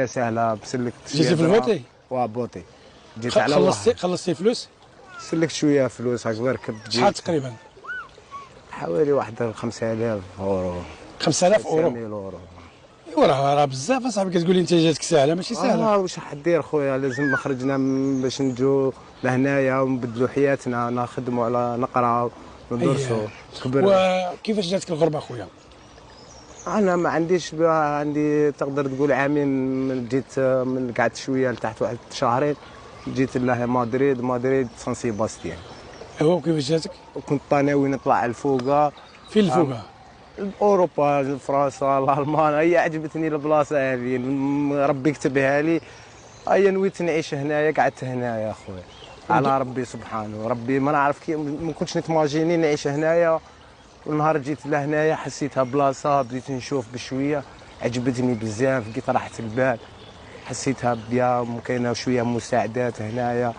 هي سهله بسلكت شويه. جيتي في البوطي؟ بوطي. جيت على الله. خلصتي فلوس؟ سلكت شويه فلوس هكا ركب. شحال تقريبا؟ حوالي واحد 5000 اورو. 5000 اورو؟ 5000 اورو. ايوا راه بزاف اصاحبي، كتقول لي انت جاتك ساهله ماشي سهله. واش حدير خويا، لازم خرجنا باش نجو لهنايا ونبدلوا حياتنا، نخدموا على نقراو وندرسوا. وكيفاش جاتك الغربه خويا؟ انا ما عنديش عندي تقدر تقول عامين من جيت، من قعدت شويه لتحت واحد شهرين، جيت لها مدريد سان سيباستيان. ايوا وكيفاش جاتك؟ وكنت طاناوي نطلع الفوقه. فين الفوقه؟ اوروبا، فرنسا، الالمان. هي عجبتني البلاصه هذه، ربي كتبها لي. هيا نويت نعيش هنايا، قعدت هنايا اخويا على ربي سبحانه. ربي ما نعرف كي، ما كنتش نتماجيني نعيش هنايا. والنهار جيت لهنايا حسيتها بلاصه، بديت نشوف بشويه، عجبتني بزاف، لقيت راحه البال، حسيتها بيا. كاينه شويه مساعدات هنايا.